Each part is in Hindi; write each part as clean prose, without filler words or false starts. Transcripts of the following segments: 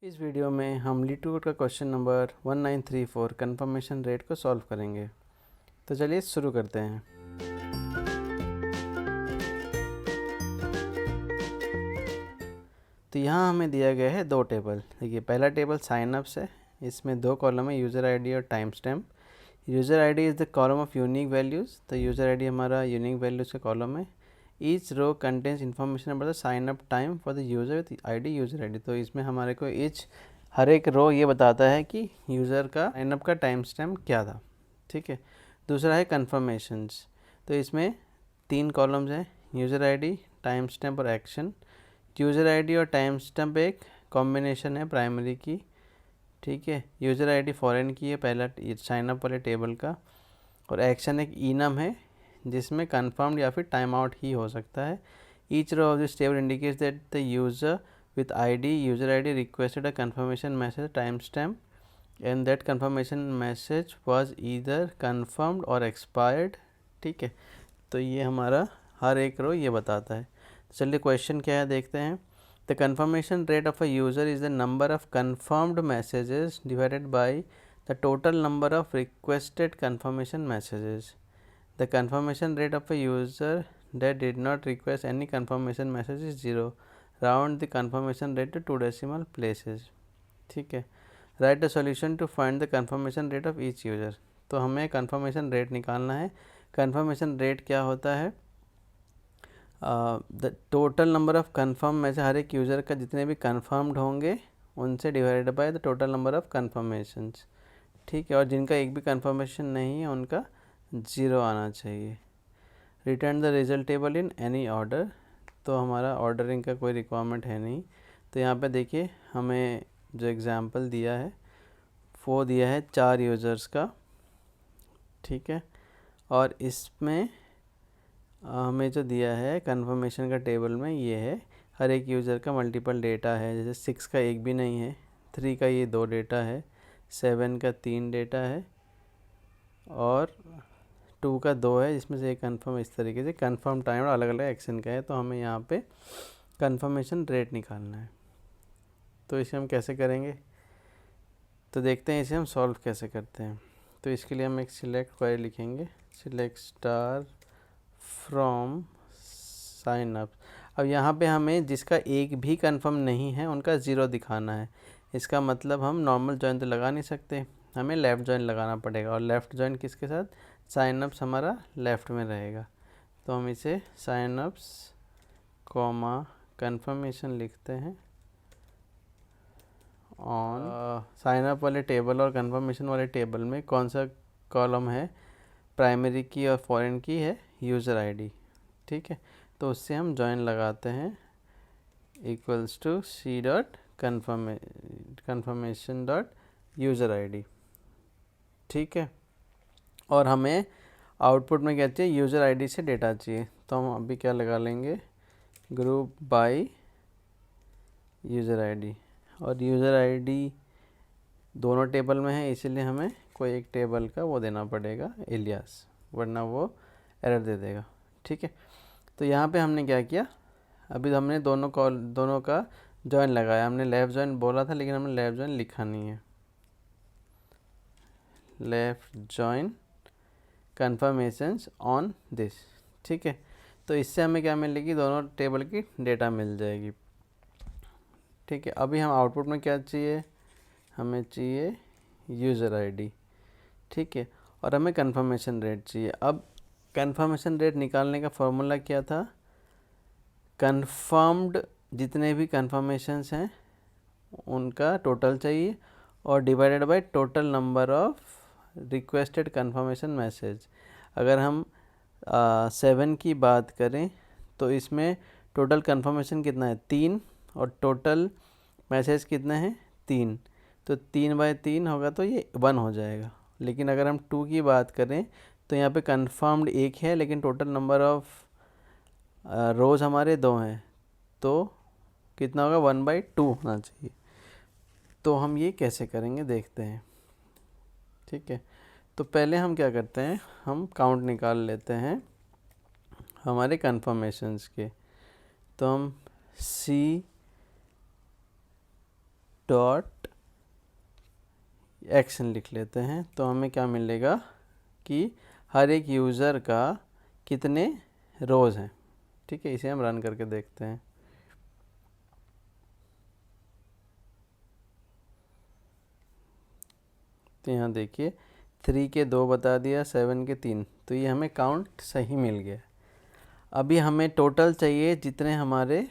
इस वीडियो में हम लीटूकोड का क्वेश्चन नंबर 1934 कंफर्मेशन रेट को सॉल्व करेंगे। तो चलिए शुरू करते हैं। तो यहाँ हमें दिया गया है दो टेबल। देखिए पहला टेबल साइन अप्स है, इसमें दो कॉलम है, यूज़र आईडी और timestamp. User ID is the column of unique values, तो यूज़र आईडी हमारा यूनिक वैल्यूज़ का कॉलम है। Each row contains information about the sign up time for the user with ID user ID. तो इसमें हमारे को हर एक रो ये बताता है कि यूज़र का साइन अप का टाइम स्टैम्प क्या था। ठीक है। दूसरा है कन्फर्मेशंस, तो इसमें तीन कॉलम्स हैं, यूज़र आईडी, टाइम स्टैम्प और एक्शन। यूज़र आईडी और टाइम स्टैम्प एक कॉम्बिनेशन है प्राइमरी की। ठीक है। यूज़र आईडी फॉरेन की है पहला साइन अप वाले टेबल का, और एक्शन एक इनम है जिसमें कन्फर्म्ड या फिर टाइम आउट ही हो सकता है। Each row of this table indicates that the user with ID user ID requested a confirmation message timestamp and that confirmation message was either confirmed or expired। ठीक है। तो ये हमारा हर एक रो ये बताता है। चलिए क्वेश्चन क्या है देखते हैं। The confirmation rate of a user is the number of confirmed messages divided by the total number of requested confirmation messages। The confirmation rate of a user that did not request any confirmation message is 0। Round the confirmation rate to 2 decimal places. ठीक है। Write the solution to find the confirmation rate of each user. तो हमें कन्फर्मेशन रेट निकालना है। कन्फर्मेशन रेट क्या होता है? The total number of confirm में से हर एक यूज़र का जितने भी कन्फर्म्ड होंगे उनसे divided by the total number of conformations. ठीक है। और जिनका एक भी कन्फर्मेशन नहीं है उनका 0 आना चाहिए। Return the result table in any order. तो हमारा ऑर्डरिंग का कोई रिक्वायरमेंट है नहीं। तो यहाँ पे देखिए हमें जो एग्ज़ाम्पल दिया है वो दिया है 4 यूज़र्स का। ठीक है। और इसमें हमें जो दिया है कंफर्मेशन का टेबल में ये है, हर एक यूज़र का मल्टीपल डेटा है। जैसे 6 का एक भी नहीं है, 3 का ये 2 डेटा है, 7 का 3 डेटा है और 2 का 2 है, जिसमें से एक कन्फर्म। इस तरीके से कन्फर्म टाइम और अलग अलग एक्शन का है। तो हमें यहाँ पे कन्फर्मेशन रेट निकालना है। तो इसे हम कैसे करेंगे, तो देखते हैं इसे हम सॉल्व कैसे करते हैं। तो इसके लिए हम एक सिलेक्ट क्वेरी लिखेंगे, select star from sign up. अब यहाँ पे हमें जिसका एक भी कन्फर्म नहीं है उनका 0 दिखाना है। इसका मतलब हम नॉर्मल जॉइन तो लगा नहीं सकते, हमें लेफ़्ट जॉइन लगाना पड़ेगा। और लेफ़्ट जॉइन किसके साथ? साइन अप्स हमारा लेफ़्ट में रहेगा। तो हम इसे साइन अप्स कॉमा कन्फर्मेशन लिखते हैं ऑन साइन अप वाले टेबल और कन्फर्मेशन वाले टेबल में कौन सा कॉलम है? प्राइमरी की और फॉरेन की है यूज़र आईडी। ठीक है। तो उससे हम जॉइन लगाते हैं equals to C dot confirmation dot user ID. ठीक है। और हमें आउटपुट में क्या चाहिए? यूज़र आईडी से डेटा चाहिए। तो हम अभी क्या लगा लेंगे? Group by user ID. और यूज़र आईडी दोनों टेबल में है, इसीलिए हमें कोई एक टेबल का वो देना पड़ेगा एलियास, वरना वो एरर दे देगा। ठीक है। तो यहाँ पे हमने क्या किया, अभी हमने दोनों का जॉइन लगाया। हमने लेफ़्ट जॉइन बोला था लेकिन हमने लेफ़्ट जॉइन लिखा नहीं है। Left join conformations on this. ठीक है। तो इससे हमें क्या मिलेगी? दोनों टेबल की डेटा मिल जाएगी। ठीक है। अभी हम आउटपुट में क्या चाहिए? हमें चाहिए यूज़र आईडी। ठीक है। और हमें कन्फर्मेशन रेट चाहिए। अब कन्फर्मेशन रेट निकालने का फॉर्मूला क्या था? कन्फर्म्ड जितने भी कन्फर्मेशंस हैं उनका टोटल चाहिए और divided by total number of requested conformation message. अगर हम 7 की बात करें तो इसमें टोटल कन्फर्मेशन कितना है? 3, और टोटल मैसेज कितने हैं? 3। तो 3/3 होगा तो ये 1 हो जाएगा। लेकिन अगर हम 2 की बात करें तो यहाँ पे कन्फर्म्ड 1 है लेकिन टोटल नंबर ऑफ़ रोज़ हमारे 2 हैं, तो कितना होगा? 1/2 होना चाहिए। तो हम ये कैसे करेंगे देखते हैं। ठीक है। तो पहले हम क्या करते हैं, हम काउंट निकाल लेते हैं हमारे कन्फर्मेशंस के। तो हम सी डॉट एक्शन लिख लेते हैं। तो हमें क्या मिलेगा कि हर एक यूज़र का कितने रोज़ हैं। ठीक है, इसे हम रन करके देखते हैं। तो यहाँ देखिए 3 के 2 बता दिया, 7 के 3, तो ये हमें काउंट सही मिल गया। अभी हमें टोटल चाहिए जितने हमारे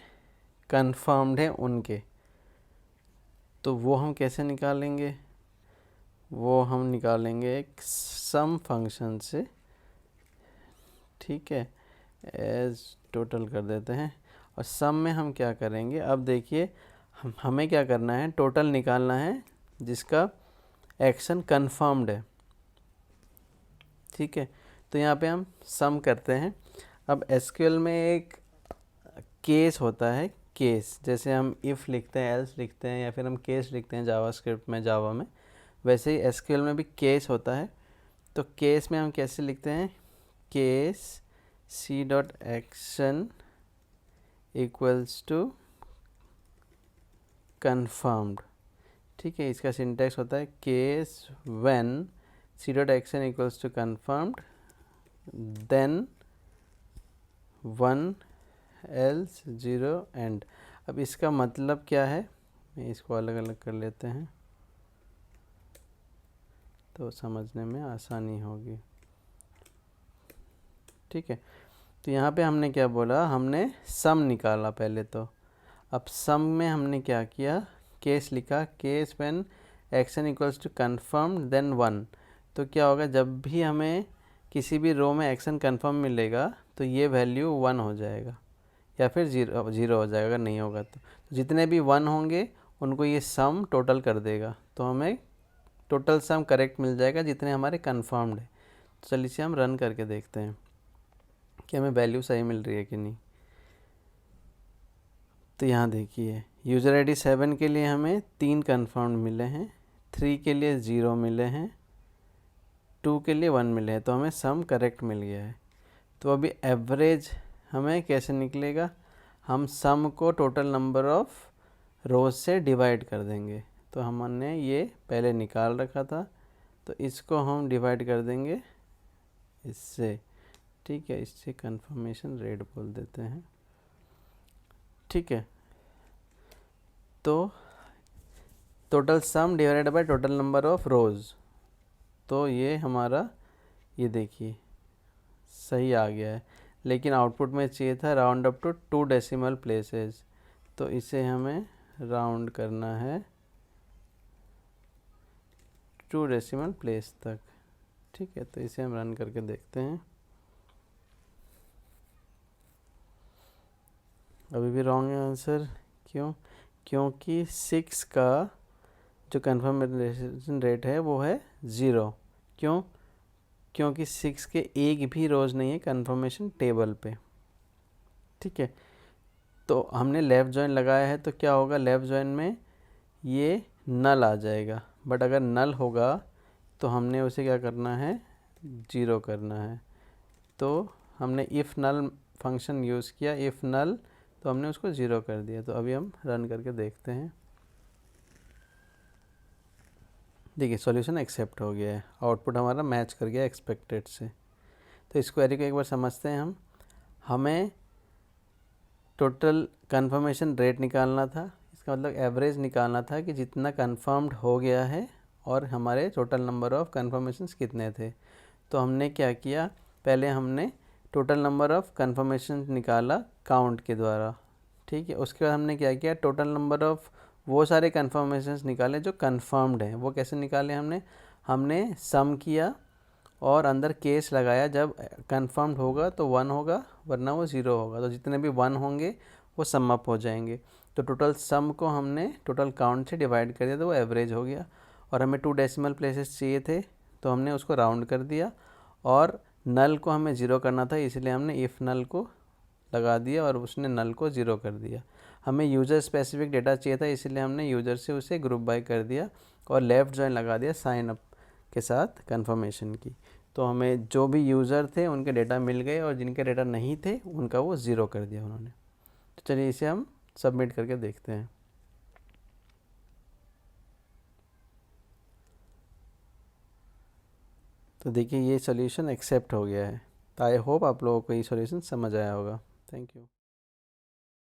कंफर्म्ड हैं उनके। तो वो हम कैसे निकालेंगे? वो हम निकालेंगे एक सम फंक्शन से। ठीक है, एज टोटल कर देते हैं और सम में हम क्या करेंगे? अब देखिए हमें क्या करना है, टोटल निकालना है जिसका एक्शन कंफर्म्ड है। ठीक है, तो यहाँ पे हम सम करते हैं। अब एसक्यूएल में एक केस होता है, केस जैसे हम इफ़ लिखते हैं, एल्स लिखते हैं, या फिर हम केस लिखते हैं जावास्क्रिप्ट में, जावा में, वैसे ही एसक्यूएल में भी केस होता है। तो केस में हम कैसे लिखते हैं? Case C dot action equals to confirmed. ठीक है, इसका सिंटैक्स होता है case when C dot action equals to confirmed then 1 else 0 end. अब इसका मतलब क्या है, मैं इसको अलग अलग कर लेते हैं तो समझने में आसानी होगी। ठीक है, तो यहाँ पे हमने क्या बोला, हमने सम निकाला पहले। तो अब सम में हमने क्या किया, केस लिखा, case when action equals to confirmed then 1। तो क्या होगा, जब भी हमें किसी भी रो में एक्शन कन्फर्म मिलेगा तो ये वैल्यू 1 हो जाएगा या फिर 0 हो जाएगा, अगर नहीं होगा तो जितने भी 1 होंगे उनको ये सम टोटल कर देगा। तो हमें टोटल सम करेक्ट मिल जाएगा जितने हमारे कन्फर्म्ड है। तो चलिए इसे हम रन करके देखते हैं कि हमें वैल्यू सही मिल रही है कि नहीं। तो यहाँ देखिए यूज़र आईडी 7 के लिए हमें 3 कन्फर्म्ड मिले हैं, 3 के लिए 0 मिले हैं, 2 के लिए 1 मिले हैं, तो हमें सम करेक्ट मिल गया है। तो अभी एवरेज हमें कैसे निकलेगा, हम सम को टोटल नंबर ऑफ रोज़ से डिवाइड कर देंगे। तो हमने ये पहले निकाल रखा था, तो इसको हम डिवाइड कर देंगे इससे। ठीक है, इससे कंफर्मेशन रेट बोल देते हैं। ठीक है, तो total sum divided by total number of rows, तो ये हमारा, ये देखिए सही आ गया है। लेकिन आउटपुट में चाहिए था round up to 2 decimal places, तो इसे हमें राउंड करना है 2 डेसिमल प्लेस तक। ठीक है, तो इसे हम रन करके देखते हैं। अभी भी रॉन्ग है आंसर। क्यों? क्योंकि 6 का जो कन्फर्मेशन रेट है वो है 0। क्यों? क्योंकि 6 के एक भी रोज़ नहीं है कन्फर्मेशन टेबल पे। ठीक है, तो हमने लेफ़्ट जॉइन लगाया है, तो क्या होगा, लेफ़्ट जॉइन में ये नल आ जाएगा। बट अगर नल होगा तो हमने उसे क्या करना है, 0 करना है। तो हमने इफ़ नल फंक्शन यूज़ किया, इफ़ नल, तो हमने उसको 0 कर दिया। तो अभी हम रन करके देखते हैं। देखिए सॉल्यूशन एक्सेप्ट हो गया है, आउटपुट हमारा मैच कर गया एक्सपेक्टेड से। तो इस क्वेरी को एक बार समझते हैं हम। हमें टोटल कंफर्मेशन रेट निकालना था, इसका मतलब एवरेज निकालना था कि जितना कंफर्म्ड हो गया है और हमारे टोटल नंबर ऑफ़ कंफर्मेशंस कितने थे। तो हमने क्या किया, पहले हमने टोटल नंबर ऑफ़ कंफर्मेशन निकाला काउंट के द्वारा। ठीक है, उसके बाद हमने क्या किया, टोटल नंबर ऑफ़ वो सारे कन्फर्मेशंस निकाले जो कंफर्म्ड हैं। वो कैसे निकाले हमने सम किया और अंदर केस लगाया, जब कंफर्म्ड होगा तो 1 होगा वरना वो 0 होगा। तो जितने भी 1 होंगे वो सम अप हो जाएंगे। तो टोटल सम को हमने टोटल काउंट से डिवाइड कर दिया तो वो एवरेज हो गया। और हमें 2 डेसिमल प्लेसेस चाहिए थे तो हमने उसको राउंड कर दिया। और नल को हमें 0 करना था, इसलिए हमने इफ़ नल को लगा दिया और उसने नल को 0 कर दिया। हमें यूज़र स्पेसिफिक डेटा चाहिए था, इसलिए हमने यूज़र से उसे ग्रुप बाय कर दिया और लेफ़्ट जॉइन लगा दिया साइन अप के साथ कंफर्मेशन की। तो हमें जो भी यूज़र थे उनके डेटा मिल गए और जिनके डेटा नहीं थे उनका वो 0 कर दिया उन्होंने। तो चलिए इसे हम सबमिट करके देखते हैं। तो देखिए ये सॉल्यूशन एक्सेप्ट हो गया है। तो आई होप आप लोगों को ये सॉल्यूशन समझ आया होगा। Thank you.